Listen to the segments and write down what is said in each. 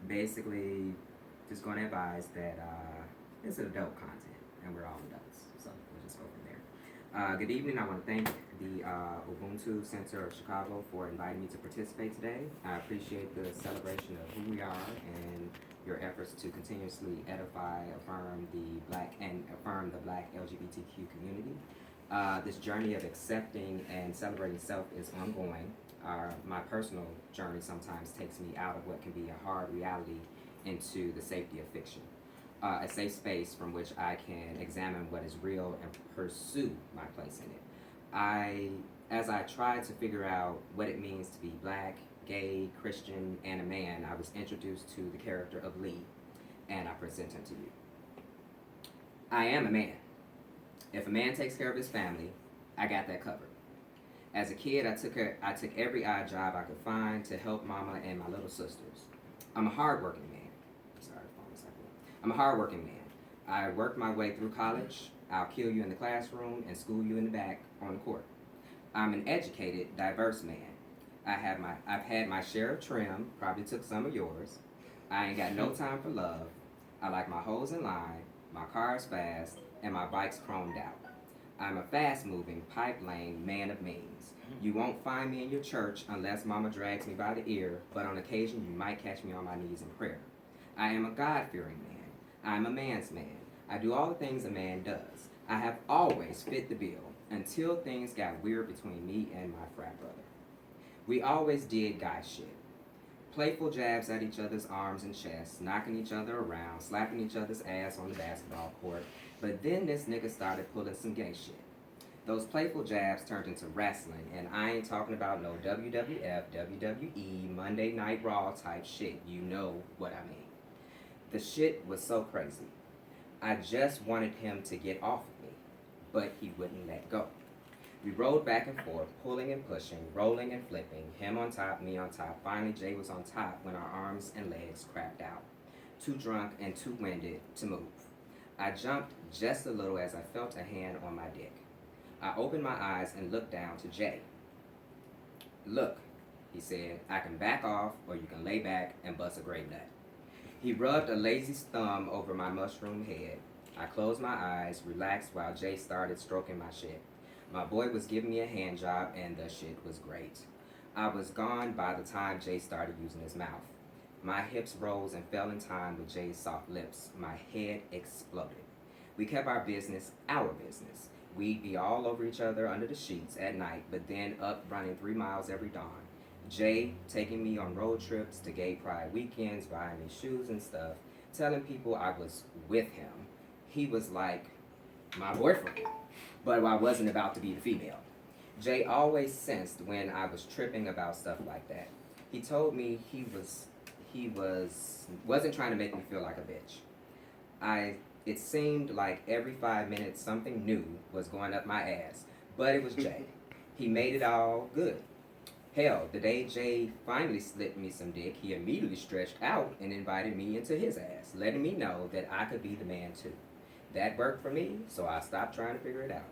Basically, just going to advise that it's adult content, and we're all adults, so we'll just go from there. Good evening. I want to thank the Ubuntu Center of Chicago for inviting me to participate today. I appreciate the celebration of who we are and your efforts to continuously edify, affirm the Black LGBTQ community. This journey of accepting and celebrating self is ongoing. My personal journey sometimes takes me out of what can be a hard reality into the safety of fiction. A safe space from which I can examine what is real and pursue my place in it. As I tried to figure out what it means to be black, gay, Christian, and a man, I was introduced to the character of Lee, and I present him to you. I am a man. If a man takes care of his family, I got that covered. As a kid, I took every odd job I could find to help mama and my little sisters. I'm a hardworking man. Sorry, phone a second. I'm a hardworking man. I worked my way through college. I'll kill you in the classroom and school you in the back on the court. I'm an educated, diverse man. I've had my share of trim, probably took some of yours. I ain't got no time for love. I like my hoes in line, my car's fast, and my bike's chromed out. I'm a fast moving, pipe lane man of means. You won't find me in your church unless mama drags me by the ear, but on occasion you might catch me on my knees in prayer. I am a God fearing man. I'm a man's man. I do all the things a man does. I have always fit the bill until things got weird between me and my frat brother. We always did guy shit. Playful jabs at each other's arms and chests, knocking each other around, slapping each other's ass on the basketball court. But then this nigga started pulling some gay shit. Those playful jabs turned into wrestling, and I ain't talking about no WWF, WWE, Monday Night Raw type shit. You know what I mean. The shit was so crazy. I just wanted him to get off of me, but he wouldn't let go. We rode back and forth, pulling and pushing, rolling and flipping, him on top, me on top. Finally, Jay was on top when our arms and legs cracked out. Too drunk and too winded to move. I jumped just a little as I felt a hand on my dick. I opened my eyes and looked down to Jay. Look, he said, I can back off or you can lay back and bust a grape nut. He rubbed a lazy thumb over my mushroom head. I closed my eyes, relaxed while Jay started stroking my shit. My boy was giving me a hand job and the shit was great. I was gone by the time Jay started using his mouth. My hips rose and fell in time with Jay's soft lips. My head exploded. We kept our business. We'd be all over each other under the sheets at night, but then up running 3 miles every dawn. Jay taking me on road trips to gay pride weekends, buying me shoes and stuff, telling people I was with him. He was like my boyfriend, but I wasn't about to be the female. Jay always sensed when I was tripping about stuff like that. He told me wasn't trying to make me feel like a bitch. It seemed like every 5 minutes something new was going up my ass, but it was Jay. He made it all good. Hell, the day Jay finally slipped me some dick, he immediately stretched out and invited me into his ass, letting me know that I could be the man too. That worked for me, so I stopped trying to figure it out.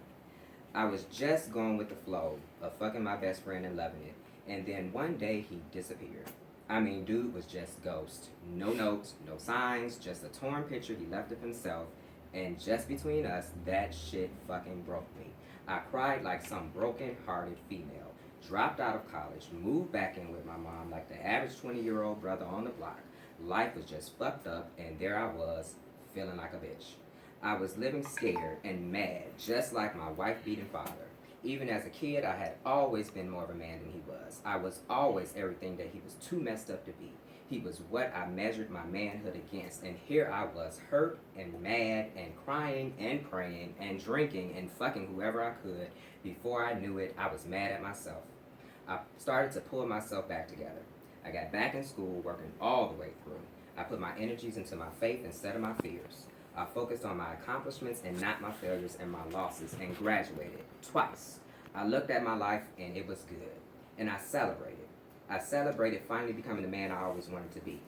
I was just going with the flow of fucking my best friend and loving it, and then one day he disappeared. I mean, dude was just ghost. No notes, no signs, just a torn picture he left of himself, and just between us, that shit fucking broke me. I cried like some broken-hearted female. Dropped out of college, moved back in with my mom like the average 20-year-old brother on the block. Life was just fucked up, and there I was, feeling like a bitch. I was living scared and mad, just like my wife-beating father. Even as a kid, I had always been more of a man than he was. I was always everything that he was too messed up to be. He was what I measured my manhood against, and here I was, hurt and mad and crying and praying and drinking and fucking whoever I could. Before I knew it, I was mad at myself. I started to pull myself back together. I got back in school, working all the way through. I put my energies into my faith instead of my fears. I focused on my accomplishments and not my failures and my losses, and graduated twice. I looked at my life and it was good. And I celebrated. I celebrated finally becoming the man I always wanted to be.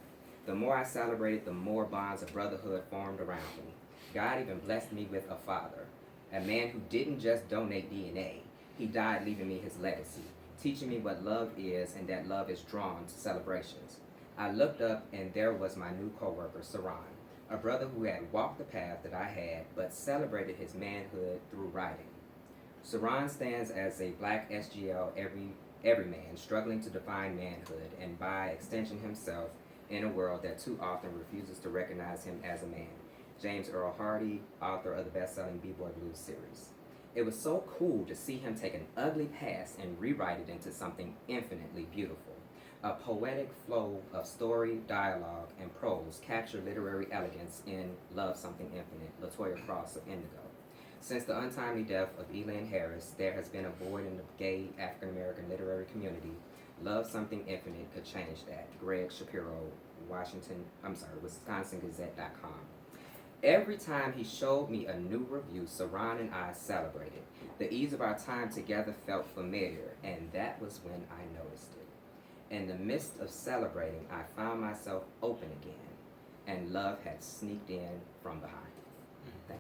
The more I celebrated, the more bonds of brotherhood formed around me. God even blessed me with a father, a man who didn't just donate DNA. He died leaving me his legacy, teaching me what love is and that love is drawn to celebrations. I looked up and there was my new coworker, Saran, a brother who had walked the path that I had but celebrated his manhood through writing. Saran stands as a black SGL everyman struggling to define manhood and by extension himself in a world that too often refuses to recognize him as a man. James Earl Hardy, author of the best-selling B-Boy Blues series. It was so cool to see him take an ugly past and rewrite it into something infinitely beautiful. A poetic flow of story, dialogue, and prose capture literary elegance in Love Something Infinite, LaToya Cross of Indigo. Since the untimely death of Elin Harris, there has been a void in the gay African American literary community. Love Something Infinite could change that. Greg Shapiro, WisconsinGazette.com. Every time he showed me a new review, Saran and I celebrated. The ease of our time together felt familiar, and that was when I noticed it. In the midst of celebrating, I found myself open again, and love had sneaked in from behind. Thank you.